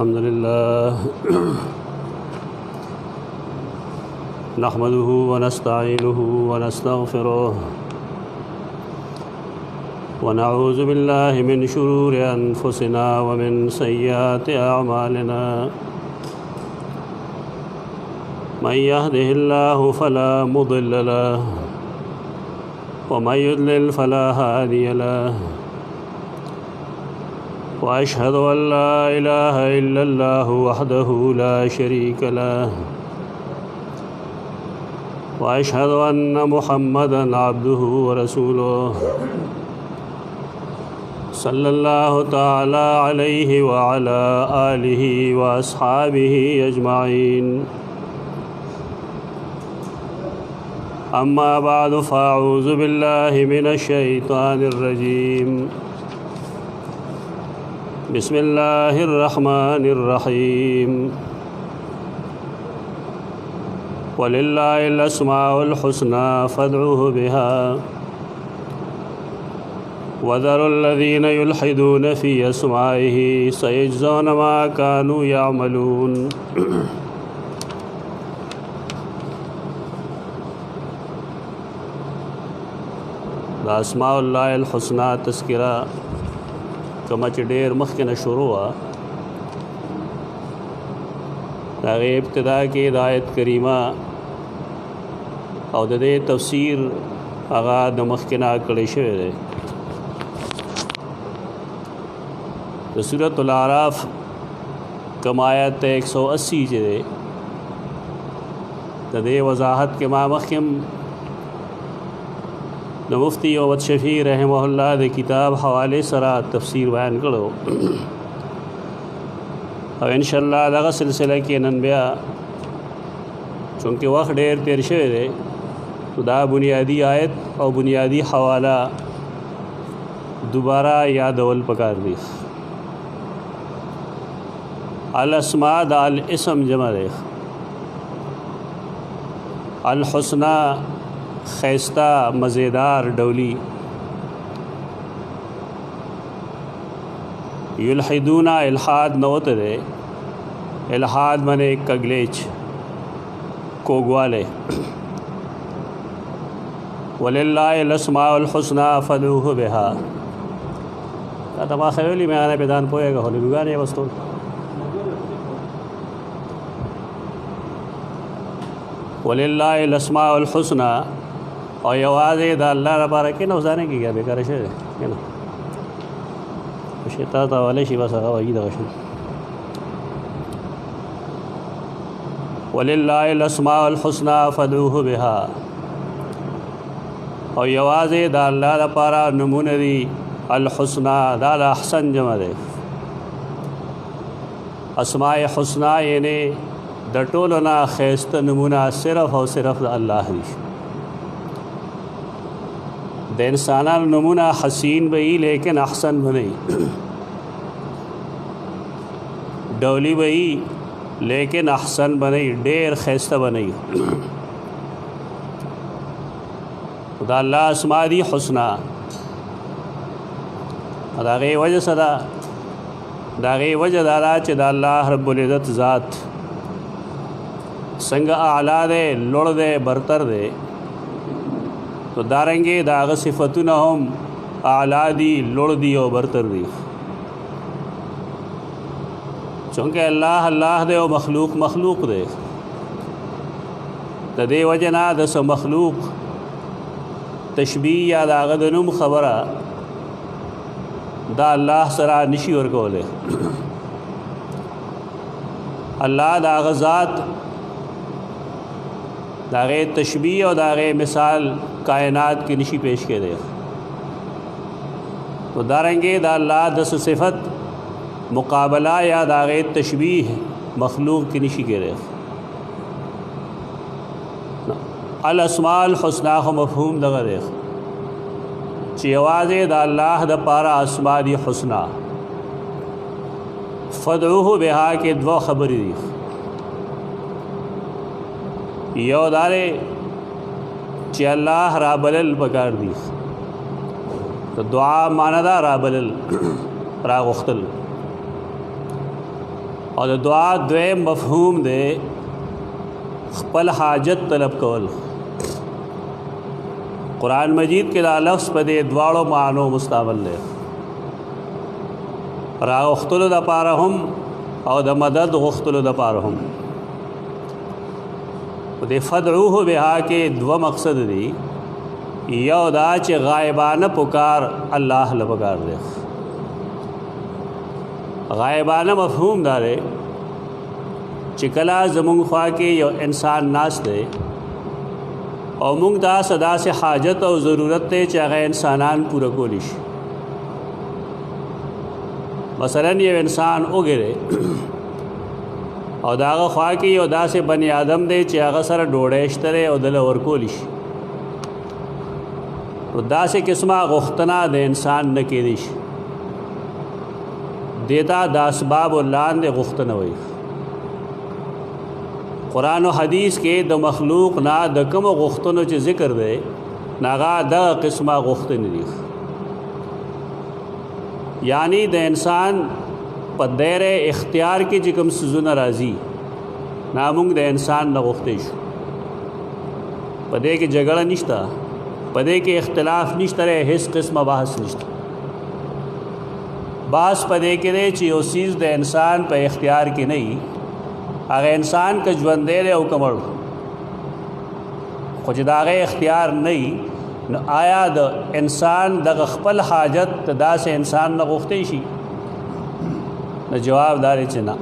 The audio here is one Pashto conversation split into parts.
الحمد لله نحمده ونستعينه ونستغفره ونعوذ بالله من شرور أنفسنا ومن سيئات أعمالنا من يهده الله فلا مضل له ومن يضلل فلا هادي له وأشهد أن لا إله إلا الله وحده لا شريك له وأشهد أن محمدًا عبده ورسوله صلى الله تعالى عليه وعلى آله وأصحابه أجمعين أما بعد فأعوذ بالله من الشيطان الرجيم بسم الله الرحمن الرحيم ولله الأسماء الحسنى فادعوه بها وذروا الذين يلحدون في أسمائه سيجزون ما كانوا يعملون دا اسماء الله الحسنى تذکرہ کما چې ډېر مخکې نه شروع وه د هغې ابتدا کې د آیت کریمه او د دې تفسیر هغه د مخکې نه کړی شوی دی د سورة الاعراف کم آیت 180 چې دی د دې وضاحت کې ما مخکې د مفتی عبد شفیع رحمه الله د کتاب حوالې سره تفسیر بیان کړو او ان شاء الله دغه سلسله کې نن بیا چونکه وخت ډېر تیر شوی دی دا بنیادی آیت او بنیادی حواله دوباره یادول پکار دی الاسماء د الاسم جمع دی الحسنى خیستا مزیدار ڈولی یلحدون الحاد نوت دے الحاد منے کگلیچ کوگوالے وللہ الاسماء الحسنى فادعوه بها تما خیولی میں آنے پیدان پوئے گا ہولی بگانے بستون وللہ الاسماء الحسنى او یوازې د الله لپاره کې نه وزانه کېږي بیکاره شوی دی نه شیطان ته حواله شي بس هغه وایي دغه شي ولله الاسماء الحسنى فادعوه بها او یوازې د الله لپاره نمونه دي الحسنى دا د احسن جمع دی اسماء حسنى یعنی د ټولو نه ښایسته نمونه صرف او صرف د الله دی د انسانانو نمونه حسین به وي لیکن احسن به نه وي ډولي به وي لیکن احسن به نه وي ډېر ښایسته به نه وي د الله اسماء دي حسنا د هغې وجه څه ده د هغې وجه دا ده چې د الله رب العزت ذات څنګه اعلی دی لوړ دی برتر دی تو دارنګې د هغه صفتونه هم اعلی دي لوړ دي او برتر دي چونکه الله دی او مخلوق دی د دې وجه نه د څه مخلوق تشبیه یا د هغه د نوم خبره دا الله سره نشي ورکولی الله د هغه ذات د هغې تشبیه او د هغې مثال کائنات کی نشی پیش کے دے تو دارنگے دا اللہ دس صفت مقابلہ یا داغے تشبیہ مخلوق کی نشی کے دے الاسماء الحسنى خو مفہوم دغه دے چې یوازې د الله د پاره اسماء دی حسنا فدعوه بها کې دوه خبرې دي یو دارې چې الله رابلل پکار دی تو دعا معنی دا رابلل راغختل اور د دعا دویم مفهوم دی خپل حاجت طلب کول. قرآن مجید کې دا لفظ په دې دواړو معنو مستعمل دی، راغختلو د پاره هم او د مدد غختلو د پاره هم. د فدعوه بها کې دو مقصد دی، یو دا چې غائبانه پکار الله له پکار دی. غائبانه مفهوم دا دی چې کله زمونږ خوا کې یو انسان ناست دی او مونږ ته صدا سے حاجت او ضرورت دی چې هغه انسانان پوره کولی شي. مثلا یو انسان وګورئ او د هغه خوا کې یو داسې بني آدم دی چې هغه سره ډوډۍ شته دی او دله ورکولی شي، نو داسې قسمه غوښتنه د انسان نه کېدی شي، دیتا د اسبابو لاندې غوښتنه وایي. قرآن و حدیث کې د مخلوق نه د کومو غوښتنو چې ذکر دی هغه دغه قسمه غوښتنې دي. یعنی د انسان په دیر اختیار کې چې کوم څیزونه راځي نه موږ د انسان نه غوښتی شو. په دې کې جګړه نشته، په دې کې اختلاف نشته، هیڅ قسمه بحث نشته. بحث په دې کې دی چې یو څیز د انسان په اختیار کې نه وي، هغه انسان که ژوندی دی او که مړ، خو چې د هغې اختیار نه وي نو آیا د انسان دغه خپل حاجت د داسې انسان نه غوښتی شي؟ نو جواب دا دی چې نه.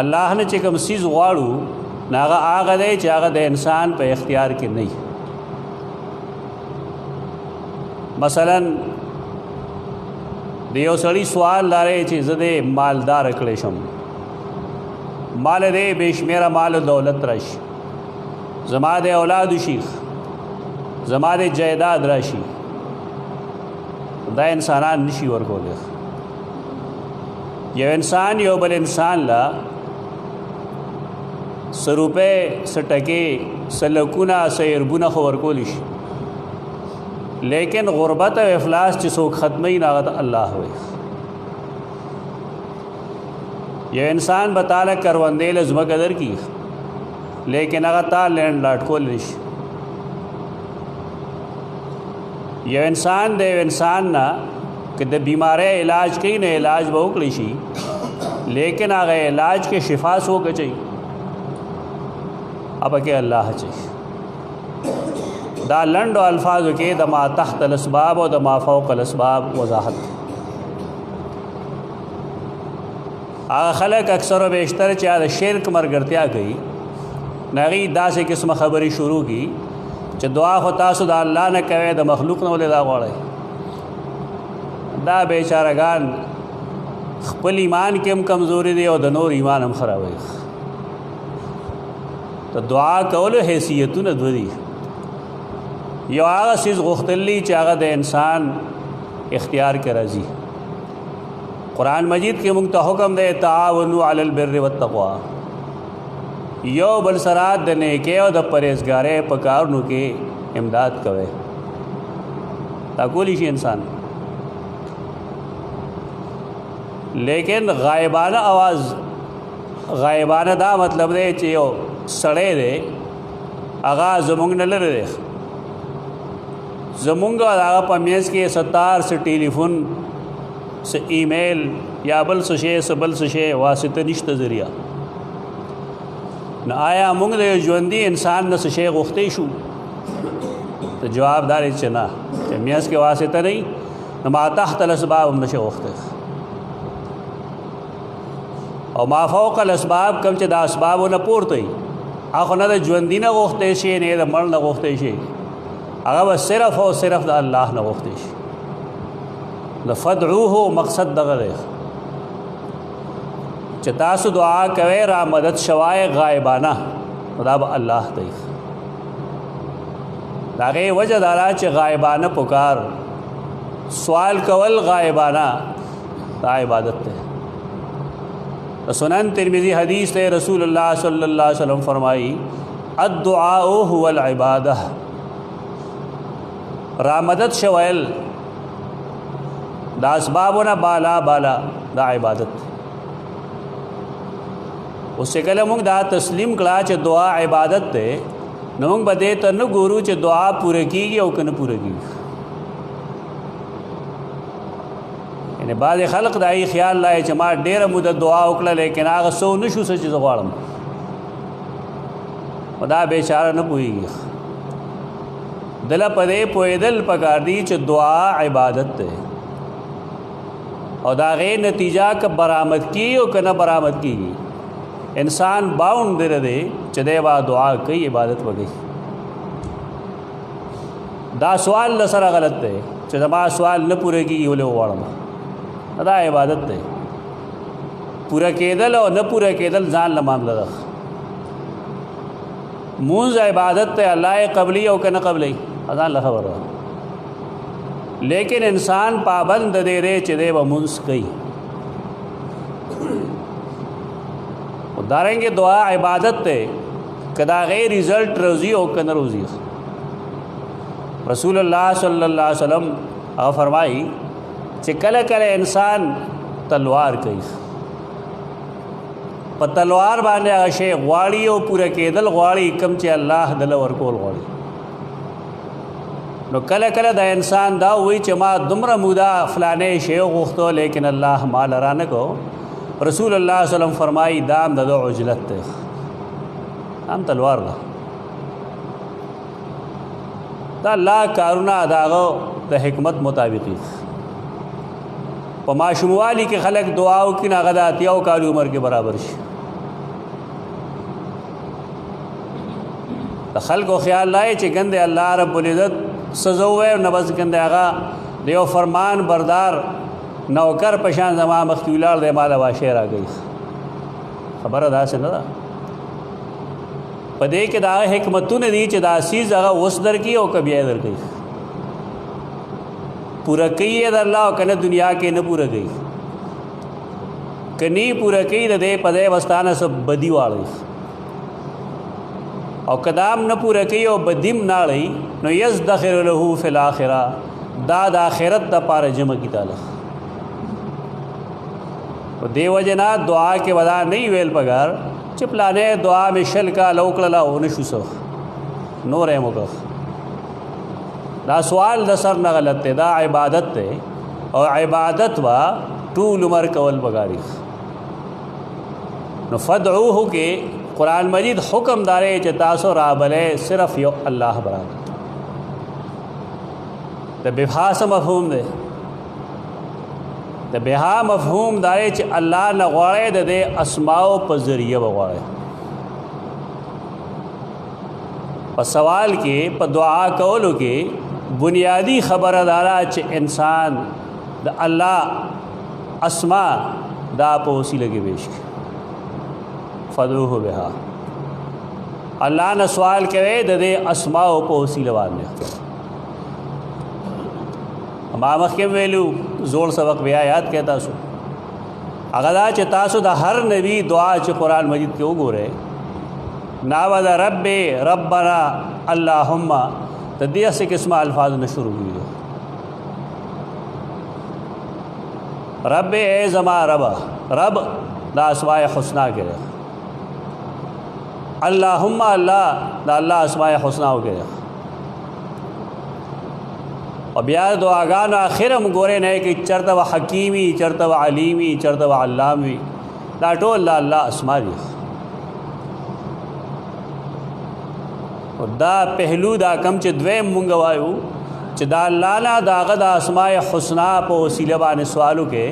الله نه چې کوم څیز غواړو نو هغه دی چې هغه د انسان په اختیار کې نه وي. مثلا د یو سړي سوال لري چې زه دې مالدار کړی شم، مال دې بے شمیره مال و دولت راشي، زما د اولاد شي، زما د جایداد راشي، دا انسانان نشي ورکولی. یو انسان یو بل انسان لا سو روپے سو ټکې سو لکونه سو اربونه خو ورکولی شي، لیکن غربت او افلاس چې څوک ختموي نو هغه ته الله وایي. یو انسان به تاله کروندې له ځمکه درکړي لیکن هغه تا لینډ لاټ کولی شي. یو انسان د یو انسان نه که د بیماری علاج کوي نو علاج به وکړی شي، لیکن هغه علاج کې شفا څوک اچوي؟ اب کې الله اچوي. دا لنډو الفاظو کې د ما تحت الاسباب او د ما فوق الاسباب وضاحت. هغه خلک اکثر و بیشتر چې د شرک مرګرتیا کوي نغی داسې قسمه خبرې شروع کی چې دعا خو تاسو د الله نه کوئ، د مخلوق نه ولې دا غواړئ؟ دا بیچارهګان خپل ایمان کې هم کمزوري دی او د نور ایمان هم خرابوي. ته دعا کولو حیثیتونه دوه دي، یو هغه څیز غوښتلی چې هغه د انسان اختیار کې راځي. قرآن مجید کې موږ ته حکم دی تعاونوا علی البر والتقوا، یو بل سره د نیکۍ او د پرهیزګارۍ په کارونو کې امداد کوئ. دا کولی شي انسان، لیکن غائبانه آواز، غائبانه دا مطلب دی چې یو سړی دی هغه زمونږ نه لرې دی، زمونږ هغه په میز کې ستار څه ټیلیفون څه ای میل یا بل څه شی څه بل څه شی واسطه نشته ذریعہ. نو آیا موږ د یو ژوندي انسان نه څه شی غوښتی شو؟ ته جواب دا دی چې نه، چې میز کې واسطه نه وي نو ما تحت الاسباب هم نشي غوښتی. او ما فوق الاسباب کوم چې د اسبابو نه پورته وي هغه نه د ژوندي نه غوښتی شي نه د مړ نه غوښتی شي، هغه به صرف او صرف د الله نه غوښتی شي. د فدعوه مقصد دغه دی چې تاسو دعا کوئ را مدد شوای غائبانه دا به الله دی. د هغې وجه دا ده چې غائبانه پکار سوال کول غائبانه دا عبادت دی. سنن ترمذی حدیث ہے رسول اللہ صلی اللہ علیہ وسلم فرمائی الدعاء هو العبادہ، را مدد شویل دا اسبابونه بالا بالا دا عبادت. اوس چې کله موږ دا تسلیم کړه چې دعا عبادت ده نو موږ به دې ته نه ګورو چې دعا پوره کېږي او که نه پوره کېږي. یعنې بعضې خلق دا یې خیال لای چې ما ډېره موده دعا وکړه لیکن هغه څه ونه شو څه چې زه غواړم، نو دا بېچاره نه پوهېږي. دله په دې پوهېدل پکار دي چې دعا عبادت دی او د هغې نتیجه که برآمد کېږي او که نه برآمد کېږي، انسان باؤنډ دی دی چې دی به دعا کوي، عبادت به کوي. دا سوال له سره غلط دی چې زما سوال نه پوره کېږي ولې وغواړم، دا عبادت دی. پوره کېدل او نه پوره کېدل ځان له معامله ده. مونځ عبادت دی، الله یې قبلي او که نه قبلي ځان له خبره ده، لیکن انسان پابند دی دی چې دی به مونځ کوي. دارنګه دعا عبادت ته کدا غیر رزلټ روزی او کنه روزی. رسول الله صلی الله علیه وسلم هغه فرمایي چې کله کله انسان تلوار کوي، په تلوار باندې هغه شی غواړي او پوره کېدل غواړي کم چې الله دله ورکول غواړي. نو کله کله د انسان دا وایي چې ما دومره موده فلانه شی غوښتو لیکن الله مال را نه کو. رسول الله صلی الله علیه وسلم فرمایي دام د عجلت ده، هم تلوار ده. دا الله کارونه داغه د حکمت مطابق دي. په ماشوموالي کې خلک دعا وکړي نه هغه د اتیاو کال عمر کې برابر شي. د خلکو خیال لای چې ګنده الله رب العزت سزوه نه بس ګنده هغه دیو فرمان بردار نوکر پشان زما مخکې ولاړ دی ماله واشه راګي. خبره داسې نه ده. په دې کې دا حکمتونه دي چې دا سیز هغه اوس درکړي او که بیا یې درکوي. پوره کوي یې د الله او که نه دنیا کې نه پوره کوي. که نه پوره کوي د دې په دې وستانه څه بدي واړوي او که دام نه پوره کوي او بدیم نه اړوي نو یزدخر له فی الاخره، دا د آخرت دپاره جمع کي تعالی. دې وجه نه دعا کې ودا نه ویل پکار چې پلانې دعا مې شل کاله وکړله او نه شو څه نور یې وکړه. دا سوال د سر نه غلط دی، دا عبادت دی او عبادت به ټول عمر کول پکاري. نو فدعوه کې قرآن مجید حکم داري چې تاسو رابلې صرف یو الله برابر. د بها څه مفهوم دی؟ د بها مفهوم داري چې الله نه غواړي د دې اسماء په ذریعہ وغواړي. په سوال کې په دعا کولو کې بنیادی خبره دارا چې انسان د الله اسماء دا په وسیله کې پیش کړي. فدعوه بها، الله نه سوال کوي د دې اسماء په وسیله باندې. ما مخکې ویلو زوړ سبق بیا یاد کړئ تاسو. هغه دا چې تاسو د هر نبی دعا چې قرآن مجید کې وګورئ ناود رب ربنا اللهم د دې څه قسمه الفاظ نه شروع کیږي. رب اے زما رب، رب دا اسماء حسنا کې ده. اللهم الله دا الله اسماء حسنا وګړي. او بیا دعاګانو اخرم ګورې نه کې چرته و حکیمی، چرته و علیمی، چرته و علامی، دا ټول الله اسماء دي. او دا پهلو دا کم چې دویم مونږ وایو چې دا الله نه داغه د اسماء حسنا په وسیله باندې سوالو کې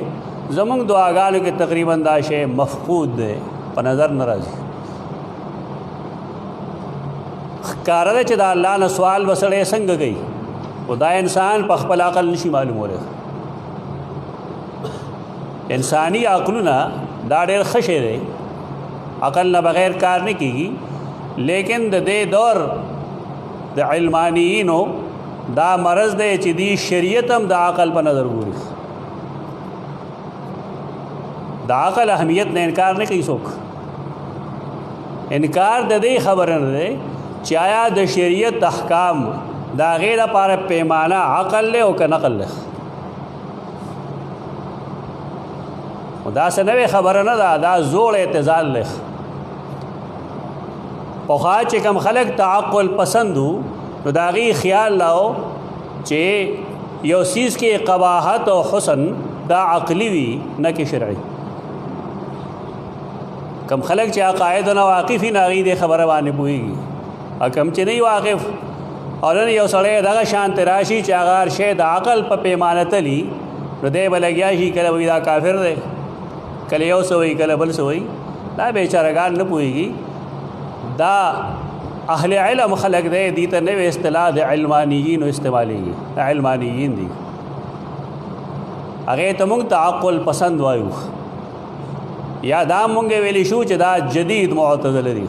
زمونږ دعاګانو کې تقریبا دا شی مفقود دی، په نظر نه راځي. ښکاره ده چې دا الله نه سوال وسړی څنګه کوي، خدا انسان په خپل عقل نشي معلومولی. انسانی عقلونه دا ډېر ښه شی دی، عقل نه بغیر کار نه کېږي. لیکن د دې دور د علمانیینو دا مرض دی چې دی شریعت هم د عقل په نظر ګوري. د عقل اهمیت نه انکار نه کوي څوک. انکار د دې خبره نه دی چې آیا د شریعت احکام دا غیر لپاره پیمانه عقل له او که نقل له. دا څه نوې خبره نه ده، دا زوړ اعتزال دی. پخوا چې کوم خلک تعقل پسند وو نو د هغې خیال لاو چې یو څیز کې قباحت او حسن دا عقلي وي نه کې شرعي. کم خلک چې عقایدو نه واقف وي نو هغې دې خبره باندې پوهېږي، او کم چې نه واقف او نن یو سړی دغه شانته راشي چې هغه هر شی د عقل په پیمانه تلي نو دی به لګیا شي، کله وایي دا کافر دی، کله یو څه وایي کله بل څه وایي. دا بیچارهګان نه پوهېږي. دا اهل علم خلق دی، دي ته نوې اصطلاح د علمانیین استعمالېږي. علمانیین دي، هغې ته موږ تعقل پسند وایو، یا دا مونږ ویلی شو چې دا جدید معتزله دي،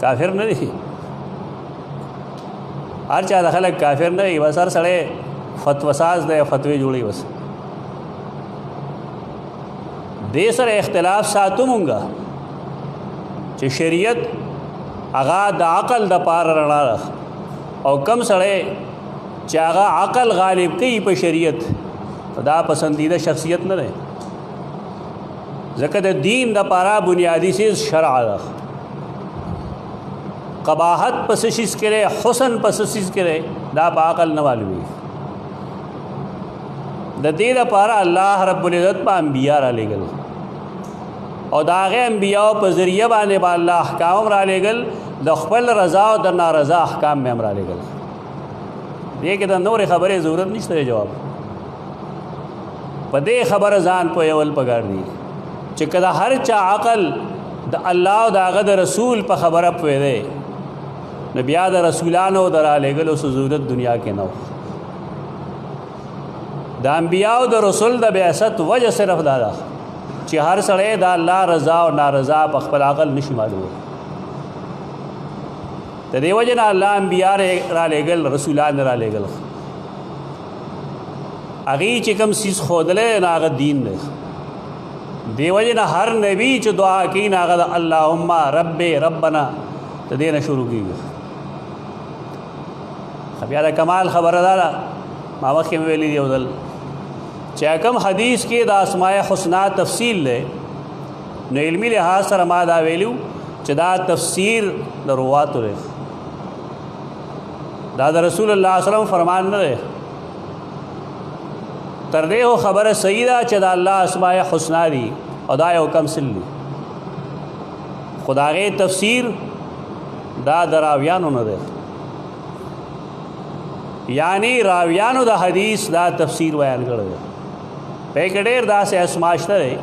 کافر نه دي. هر چا د خلک کافر نه وي، بس هر سړی فتوا ساز دی، فتوی جوړي بس. دې سره اختلاف ساتو مونږه چې شریعت هغه د عقل د پاره رڼا ده، او کم سړی چې هغه عقل غالب کوي په شریعت دا پسندیده شخصیت نه دی. ځکه د دین د پاره بنیادی چیز شرع ده. قباحت پس شیز کرے، حسن پس شیز کرے، دا په عقل نه معلومي. د دې لپاره الله رب العزت په انبیاء را لېږل، او د هغې انبیاء په ذریعه باندې به الله احکام را لېږل، د خپل رضا او د نارضا احکام مې هم را لېږل. دې کې د نورې خبرې ضرورت نشته جواب. په دې خبره ځان پوهول پکار دي چې که د هر چا عقل د الله او د هغه د رسول په خبره پوه دی نو بیا د رسولانو د را لېږلو څه ضرورت دنیا کې نه و. د انبیاء او د رسول د بعثت وجه صرف دا ده چې هر سړی د الله رضا او نارضا په خپل عقل نشي معلومولی. د دې وجه نه الله انبیاء را لېږل، رسولان را لېږل. هغې چې کوم څیز ښودلی نو هغه دین دی. دې وجه نه هر نبی چې دعا کوي نو هغه د اللهم رب ربنا د دې نه شروع کېږي. بیا د کمال خبره دا ده، ما مخکې مې ویلي دي یو ځل چې کوم حدیث کې د اسماء حسنا تفصیل دی نو علمي لحاظ سره ما دا ویلو چې دا تفسیر د رواتو دی، دا د رسول الله صلی الله علیه وسلم فرمان نه دی. تر دې هو خبره صحیح ده چې د الله اسماء حسنا دي او دا یو کم سل دي، خو د هغې تفسیر دا د راویانو نه دی. یعنی راویانو د حدیث دا تفسیر بیان کړی دی. په کې ډېر داسې اسما شته دی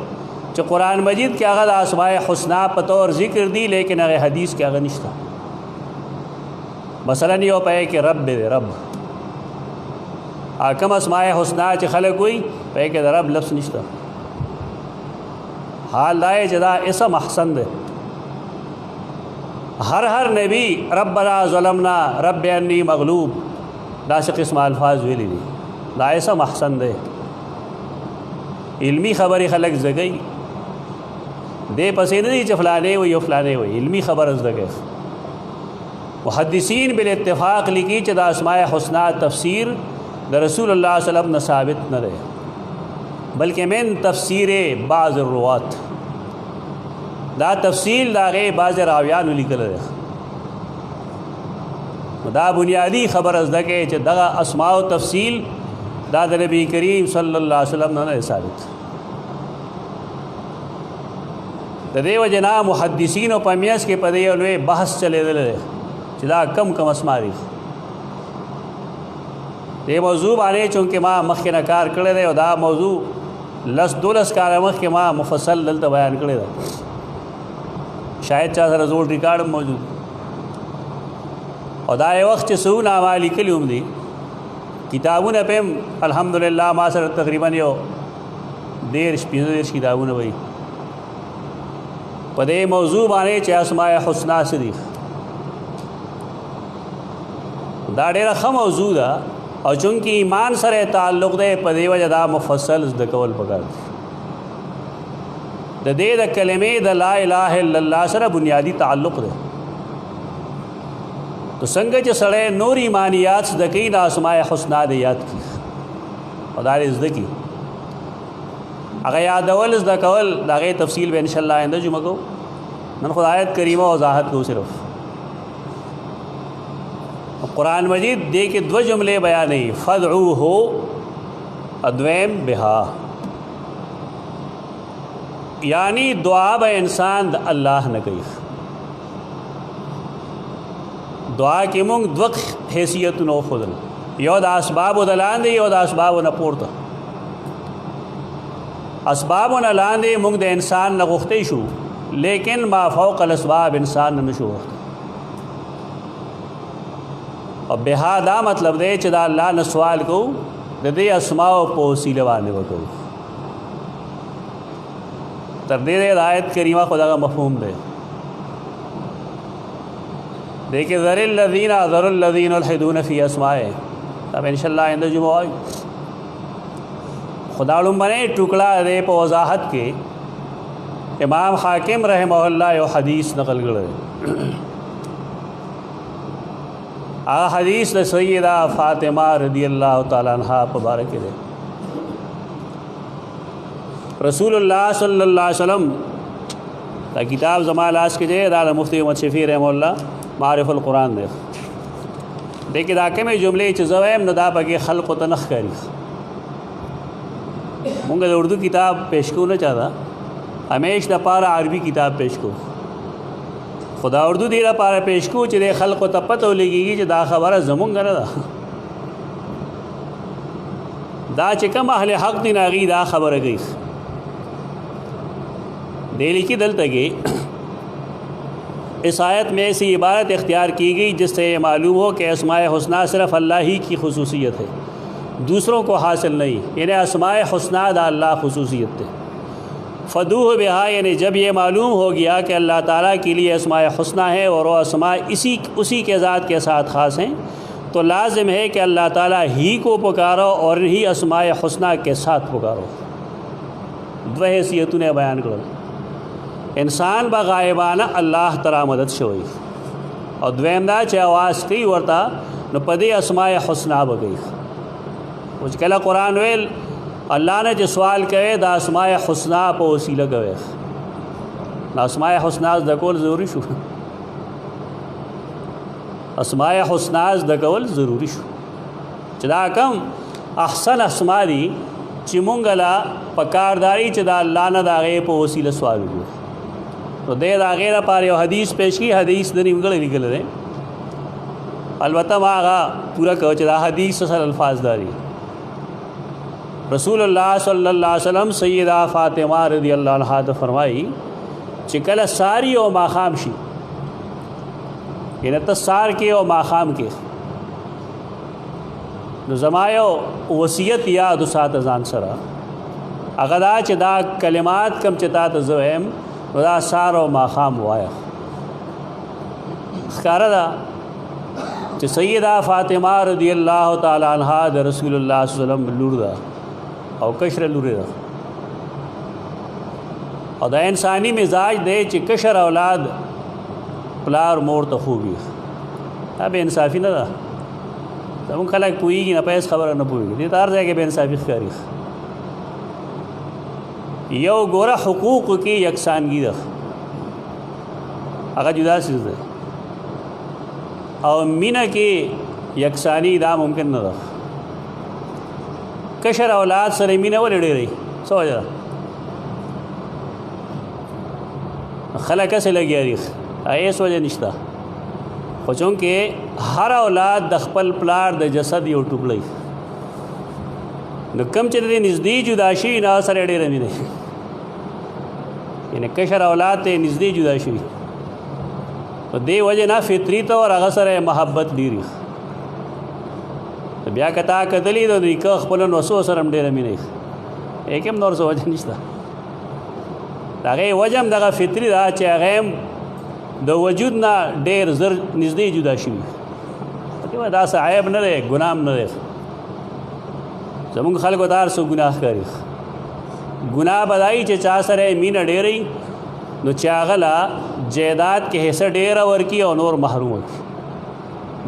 چې قرآن مجید کې هغه د اسماء حسنا په طور ذکر دي لیکن هغه حدیث کې هغه نشته. مثلا یو په کې رب دی، رب کوم اسماء حسنا چې خلک وایي په کې د رب لفظ نشته. حال دا چې دا اسم احسن دی. هر نبی ربنا ظلمنا رب انی مغلوب داسې قسم الفاظ ویلي دي. دا اسم احسن دی. علمی خبرې خلک زګي دې پسې نه دي چې فلانې وایي او فلانې وایي، علمی خبره زده کوي. محدثین بالاتفاق لیکي چې د اسماء حسنا تفسیر د رسول الله صلی الله علیه وسلم نه ثابت نه دی، بلکې من تفسیر بعض الروات، دا تفصیل د هغې بعضې راویانو لیکلی دی. دا بنیادی خبره زده کوي چې دغه اسماء او تفصیل دا د نبی کریم صلی الله علیه وسلم نه ثابت. د دې وجې نه محدثینو په میانځ کې په دې یو لوی بحث چلېدلی دی چې دا کم اسما دي. دې موضوع باندې چونکې ما مخکې نه کار کړی دی او دا موضوع 10-12 کاله مخکې ما مفصل دلته بیان کړی دی، شاید چا سره زوړ ریکارډ هم موجود. او دا یو وخت چې څو نامه لیکلي هم دي، کتابونه په هم الحمدلله ما سره تقریبا یو 13-15 کتابونه وي په دې موضوع باندې چې اسماء حسنا څه دي. دا ډېره ښه موضوع ده او چونکې ایمان سره تعلق دی په دې وجه دا مفصل زده کول پکار دي. د دې د کلمې د لا اله الا الله سره بنیادی تعلق دی. تو څنګه چې سړی نور ایمانیات زده کوي د اسماء حسنا دې یاد کړي او دا یې زده کړي. هغه یادول زده کول د هغې تفصیل به انشاءالله آینده جمعه کوو. نن خو آیت کریمه وضاحت کوو صرف. قرآن مجید دې کې دوه جملې بیانوي، فدعوه ادویم بها، یعنی دعا به انسان د الله نه کوي. دعا کې موږ دوه حیثیتونه وښودل، یو د اسبابو د لاندې، یو د اسبابو نه پورته. اسبابو نه لاندې موږ د انسان نه غوښتی شو، لیکن ما فوق الاسباب انسان نه نشو غوښتی. او بها دا مطلب دی چې دا الله نه سوال کوو، د دې اسماء په وسیله باندې وکړو. تر دې د آیت کریمه خو دغه مفهوم دی. دیکھیں ذر الذین یلحدون فی اسمائه، اب انشاءاللہ آئندہ جمعہ وایو. خدا لومبنې ټوکړه دی په وضاحت کې امام حاکم رحمه الله یو حدیث نقل کړی. هغه حدیث د سیدہ فاطمه رضی الله تعالی عنها په باره کې دی. رسول الله صلی الله علیه وسلم دا کتاب زما لاس کې دی، دا د مفتی احمد شفیع رحمه الله معرف القرآن دی. دیکھیں دا کومې جملې چې زه وایم نو دا پکې خلقو ته نه ښکاري. مونږ د اردو کتاب پیش کوو نه چاته، همیش دپاره عربي کتاب پیش کوو. خو دا اردو دې لپاره پیش کوو چې د خلقو ته پته ولګېږي چې دا خبره زمونږ نه ده، دا چې کوم اهل حق دي ناغي دا خبره کوي. دې لیکي دلته کې اس آیت میں ایسی عبارت اختیار کی گئی جس سے یہ معلوم ہو کہ اسماء حسنہ صرف اللہ ہی کی خصوصیت ہے، دوسروں کو حاصل نہیں. یعنی اسماء حسنہ دا اللہ خصوصیت ہے. فدوہ بہا، یعنی جب یہ معلوم ہو گیا کہ اللہ تعالیٰ کے لیے اسماء حسنہ ہے اور وہ اسماء اسی کے ذات کے ساتھ خاص ہیں، تو لازم ہے کہ اللہ تعالیٰ ہی کو پکارو اور ہی اسماء حسنہ کے ساتھ پکارو. دو حیثیتوں نے بیان کرو. انسان با غائبانه الله تعالی مدد شوی، او دویم دا چې आवाज کوي ورته نو په دې اسماء حسنا بګي. او چې کله قرآن ویل الله نه چې سوال کوي دا اسماء حسنا په وسیله کوي، نو اسماء حسنا د کول ضروری شو. اسماء حسنا د کول ضروری شو چې دا کم احسن اسماء دي چې مونږ لا پکارداري چې دا الله نه دا غي په وسیله سوال وکړو. تو دے دا غیر پار یو حدیث پیش کی، حدیث د نیمګړی لیکل دی، البته ما هغه پورا کوو چې دا حدیث اصل الفاظ داري. رسول الله صلی الله علیه وسلم سیدہ فاطمه رضی الله عنها ته فرمایي چې کله ساری او ماخام شي، یعنی ته سار کې او ماخام کې، نو زما یو وصیت یاد وساته ځان سره، هغه دا چې دا کلمات کم چې تا ته زه وایم دا سار او ماخام وایا. ښکاره ده چې سیدہ فاطمه رضی الله تعالی عنها د رسول الله صلی الله علیه وسلم لور ده او کشر لور ده، او دا انسانی مزاج دی چې کشر اولاد پلار مور ته خوږي. دا بې انصافي نه ده. زمونږ خلک پوهېږي نه په هېڅ خبره نه پوهېږي، دې ته هر ځای کې بې انصافي ښکاري. یو ګوره حقوق کې یکسانګي ده، هغه جدا چیز ده، او مینه کې یکسانی دا ممکن نه ده. کشر اولاد سره مینه ولې ډېرې څه وجه ده؟ خلک هسې لګیا دي، هېڅ وجه نشته. خو چونکې هر اولاد د خپل پلار د جسد یو ټوکړی، نو کم چې د نږدې جدا شي نه سره ډېره مینه، یعنی کشر اولاد ته نږدې جدا شي، په دې وجه نه فطري طور هغه سره محبت ډېري. بیا که تا کتلي د نیکه خپلو نوسو سره هم ډېره مینه، هېڅ هم نور څه وجه نشته. د هغې وجه هم دغه فطري ده چې هغه هم د وجود نه ډېر زر نږدې جدا شوي. دا څه عیب نه دی، ګناه هم نه دی. زمونږ خلکو ته هر څه ګناه ښکاري. ګناه به دا وي چې چا سره یې مینه ډېره نو چې هغه له جایداد کې حصه ډېره ورکړي او نور محروم کړي.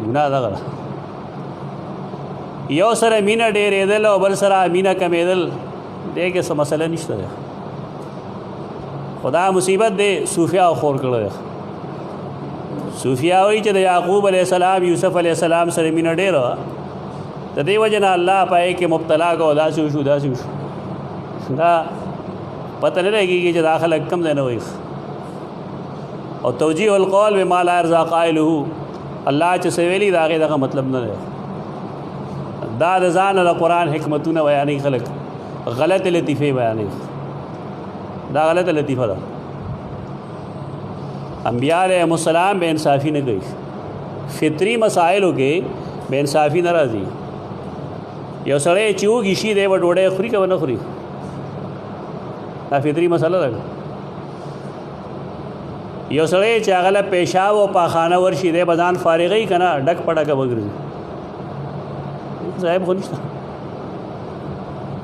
ګناه دغه ده. یو سره مینه ډېرېدل او بل سره مینه کمېدل دې کې څه مسله نشته ده. خدا مصیبت دې صوفیا خور کړو. صوفیا وایي چې د یعقوب علیه السلام یوسف علیه السلام سره مینه ډېره وه، د دې وجه نه الله پای کې مبتلا کو داسې وشو داسې وشو. دا پته نه لګېږي چې دا خلک کم ځای نه وایي. او توجیه القول بما لا یرضی قائله، الله چې څه ویلي د هغې دغه مطلب نه دی. دا د ځانه د قرآن حکمتونه بیانوي خلک، غلط لطیفې بیانوي. دا غلطه لطیفه ده. انبیاء علیهم السلام بے انصافی نه کوي. فطری مسائلو کې بے انصافی نه راځي. یو سړی چې وږي شي دی به ډوډۍ خوري که به نه خوري؟ دا فطري مسله ده. یو سړی چې هغه له پیشاب او پاخانه ورشي دی به ځان فارغوي که نه ډک پډکه وګرځي؟ صاحب خو نشته.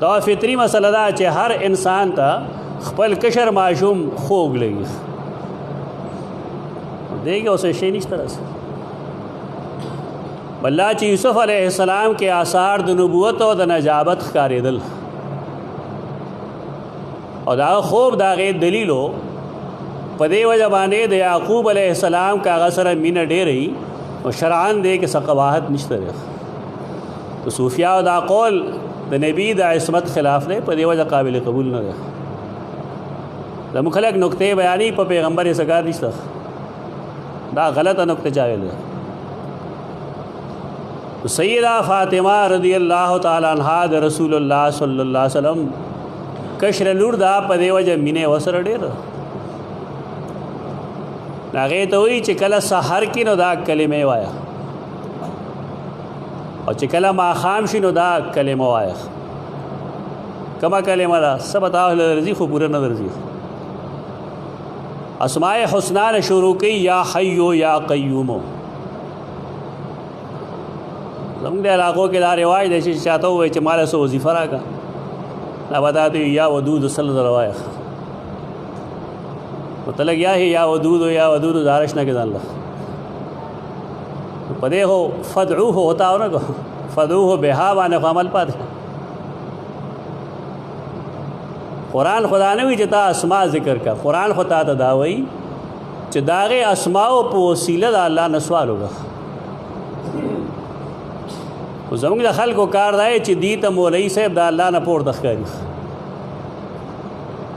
دا فطري مسله ده چې هر انسان ته خپل کشر ماشوم خوږ لګي. دې کې اوس شی نشته راسه. الله چې یوسف علیه السلام کې آثار د نبوت او د نجابت ښکارېدل، او دا خوب د هغې دلیلو په دې وجه باندې د یعقوب علیه السلام که هغه سره مینه ډېره وي نو شرعاً دې کې څه قباحت نشته دی. د صوفیاو دا قول د نبي د عصمت خلاف دی، په دې وجه قابل قبول نه دی. زموږ خلک نکتې بیانوي، په پیغمبر یې څه کار نشته. دا غلطه نکته چا ویلې. سیدہ فاطمہ رضی اللہ تعالی عنہا د رسول الله صلی الله علیه وسلم کشر لور دا په دې وجه مینې وسره ډېره. هغې ته وایي چې کله سحر کې نو دا کلمې وایه، او چې کله ماښام شي نو دا کلمه وایه. کومه کلمه ده؟ څه به تاسو له درځي، خو پوره نه درځي. اسماء حسنا نه شروع کوي یا حیو یا قیومو. زموږ د علاقو کې دا رواج دی چې چاته ووایي چې ماله څه وظیفه راکړه، دا به تا ته یا ودود سل زره وایه. نو ته لږ یا ودود یا ودود زارش نه کې ځان له په دې خو فدعوه ہوتا ہو نه کو فدعوه بها باندې خو عمل پاتې. قرآن خدا نه وي چې تا اسماء ذکر کا. قرآن خو تا ته دا وایي چې د هغې اسماءو په وسیله د الله نه سوال وکړه. خو زموږ د خلکو کار دی چې دې ته مولوي صاحب د الله نه پورته ښکاري.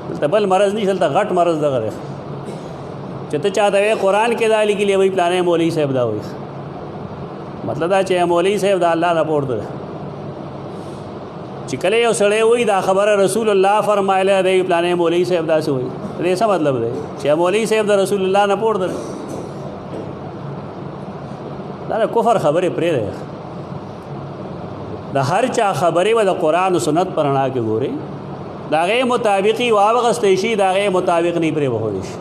دلته بل مرض نشته، دلته غټ مرض دغه دی چې ته چاته وایې قرآن کې دا لیکلي وایي پلانی مولوي صاحب دا وایي. مطلب دا چې مولوي صاحب د الله نه پورته دی. چې کله یو سړی وایي دا خبره رسول الله فرمایله دی، پلانی مولوي صاحب داسې وایي، دې څه مطلب دی چې مولوي صاحب د رسول الله نه پورته دی؟ دا د کفر خبرې پرېږدئ. د هر چا خبرې به د قرآن و سنت په رڼا کې ګورئ، د هغې مطابقي واوغستی شي، د هغې مطابق نه پرې وښودی شي.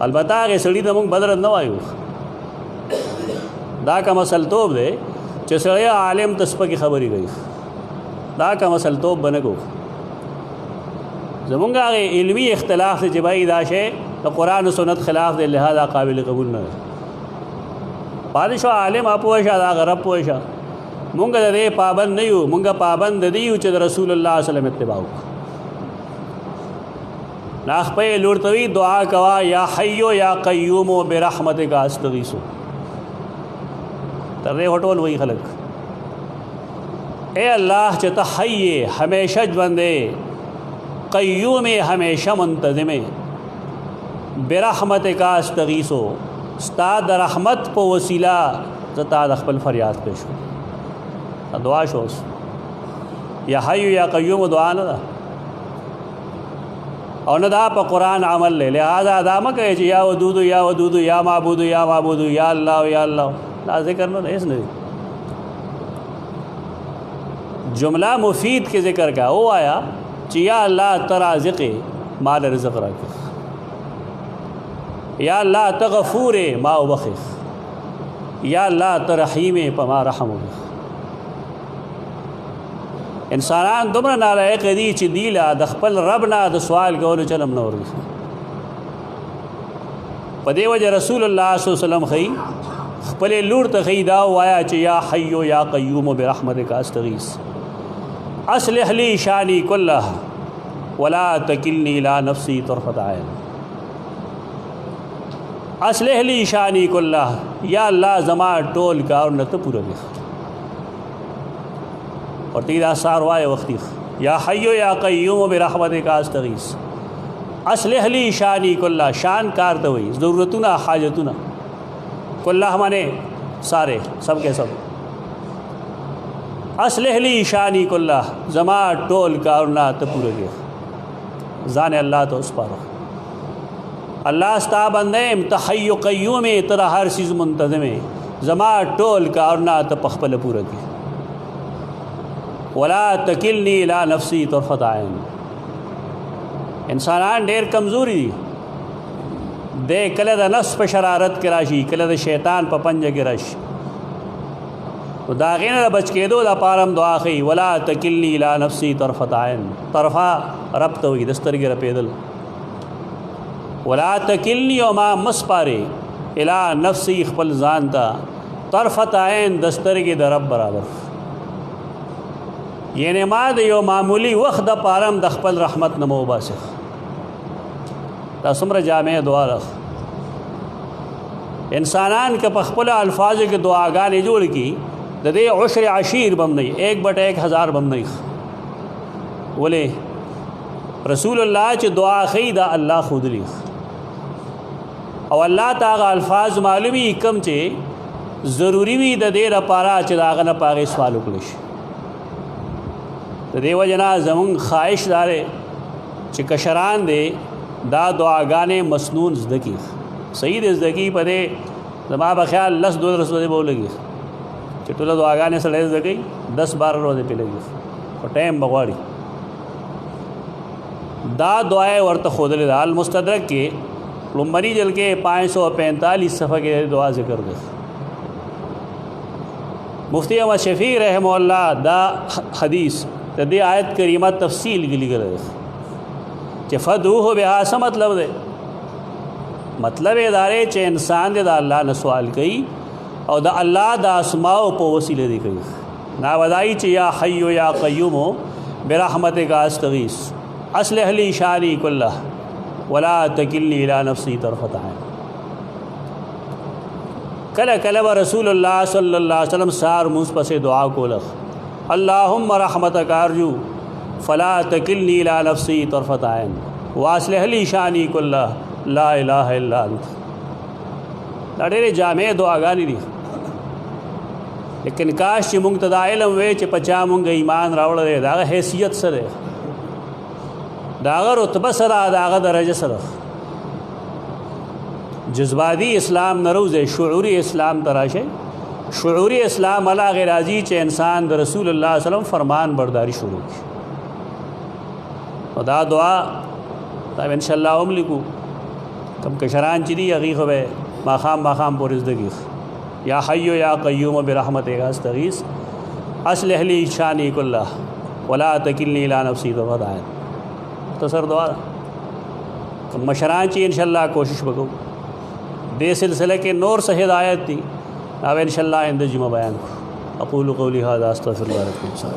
البته هغې سړي ته موږ بدرد نه وایو. دا که مسلطوب دی چې سړی عالم ته سپکې خبرې کوي، دا که مسلطوب به نه کوو. زمونږ هغې علمي اختلاف دی چې بھائی دا شی د قرآن و سنت خلاف دی، لہذا قابل قبول نه دی. پاتې شو عالم پوه شه، دا غرب پوه شه. مونږ د دې پابند نه یو، مونږ پابند د دې یو چې د رسول الله صلی الله علیه وسلم اتباع وکړو. نه خپل لور ته وي دعا کوا یا حیو یا قیومو برحمتک استغیثو. تر دې هټول وایي خلک اے الله چې ته حی همیشه ژوندی، قیوم همیشه منتظم، برحمتک استغیثو ستا د رحمت په وسیله زه تا د خپل فریاد پیش کړم. دعا شوس یا حی یا قیوم دعا نه ده او نه دا په قرآن عمل لے. لہذا دا مه کوئ چې یا ودود یا ودود یا معبود یا معبود یا الله یا الله، دا ذکر نه ده، هیڅ نه دی. جمله مفید کې ذکر کا او آیا چې یا الله ته رازق مال رزق راکړه، یا الله ته غفور ما وبخښ، یا الله ته رحیم په ما رحم وکړه. انسانان دومره نالایق دي چې دی له د خپل رب نه د سوال کولو چلم نه ورغي. په دې وجه رسول الله صلی الله علیه وسلم ښیي خپلې لور ته ښیي دا ووایه چې یا حیو یا قیوم برحمتک استغیث. अस्लिह ली शानी कुल्लह वला तकिलनी इला नफ्सी तरफत ऐन। अस्लिह ली शानी कुल्लह, या अल्लाह ज़मा टोल का और न तो पूरा लिख। और तीरा सारवाए वक्ती या हय्यो या क़य्यूम बिरहमतिक अस्तगीस। अस्लिह ली शानी कुल्लह, शान कार तो वही ज़रूरतुना हाजतुना, कुल्लह माने सारे सब के सब। अस्लिह ली शानी कुल्लह, ज़मा टोल का और ना तो पूरा लिख। जान अल्लाह तो उस पर अल्लाह स्ता बंदे तहय्यो क़य्यूम तेरा हर चीज़ मुंतज़म है, ज़मा टोल का और ना तो पखपल पूरा के। वला तकिलनी इला नफ्सी तरफत ऐन। इंसानान ढेर कमज़ोरी दे, कले द नफ्स पर शरारत के राशि, कले द शैतान पर पंज के रश। तो दागिन बच के दो दा पारम दुआ खी वला तकिलनी इला नफ्सी तरफत ऐन। तरफा रब तो हुई दस्तर के रपेदल, वला तकिलनी और माँ मस पारे इला नफ्सी खपल जानता, तरफत ऐन दस्तर के दरब बराबर। ये नमाद यो मामूली वक्त द पारम दखपल रहमत नमो बासिख तसमर जामे दुआ रख। इंसानान के पखपल अल्फाज के दुआगान जोड़ की दे उश्र आशीर बम नहीं, 1/1000 बम नहीं। बोले रसूलुल्लाह च दुआ खी दा अल्लाह खुद लिख। और अल्लाह तागा अल्फाज मालूमी कम चे ज़रूरी भी दे रपारा च दागा न पागे सवाल उकलिश। तो देव जना जमंग ख्वाहिश दारे च कशरान दे दा दुआगाने मसनून ज़दकी सईद ज़दकी पदे जमा बख्याल लस दो रस रोज़े बोलेगी चटोला दुआगाने सड़े ज़दकी 10-12 रोज़े पे लगी और टाइम बगवाड़ी दा दुआए वर्त खोदले दाल मुस्तदरक के लुम्बनी जल के 545 सफ़ा के दुआ ज़िक्र दे। मुफ्ती अहमद शफ़ी रहमहुल्लाह दा हदीस तदे आयत करीमा तफसील गिली करे कि फ़दूह बेहासा मतलब दे, मतलब इदारे चे इंसान दे दा अल्लाह ने सवाल कई और दा अल्लाह दा असमाओ पो वसीले दी कई ना वदाई चे या हय्यो या क़य्यूम बिरहमतिक अस्तगीस। अस्लिह ली शानी कुल्लह वला तकिलनी इला नफ्सी तरफत ऐन। कल कलब रसूलुल्लाह सल्लल्लाहु अलैहि वसल्लम सार मुँह पर से दुआ को लख अल्लाहुम्मा रहमतक अर्जू फ़ला तकिलनी इला नफ्सी तरफत ऐन वास्लिह ली शानी कुल्लह ला इलाहा इल्ला अंत। ॾाढे जामे दुआगानी दी, लेकिन काश च मुंगतदा इल्म वे च पचा मुंग ईमान रावड़ दे दागा हैसियत से दे दागा रुतबा सरा दागा दरजा सरा जज्बाती इस्लाम नरोज़े शुऊरी इस्लाम तराशे। शुऊरी इस्लाम अला ग़राजी चे इंसान द रसूलुल्लाह सल्लल्लाहु अलैहि वसल्लम फरमान बरदारी शुरू की और दा दुआ तब इंशाअल्लाह उमलिकू कम कशरान चिदी अगीक़ वे माखाम पर इज़दगी या हय्यो या क़य्यूम बिरहमतिक अस्तगीस। अस्लिह ली शानी कुल्लह वला तकिलनी इला नफ्सी तरफत ऐन। तो सर दुआ मशरान ची इंशाअल्लाह कोशिश बको दे सिलसिले के नूर से हिदायत थी अब इंशाअल्लाह इंद जुमा बयान अक़ूलु क़ौली हाज़ा अस्तग़फ़िरुल्लाह।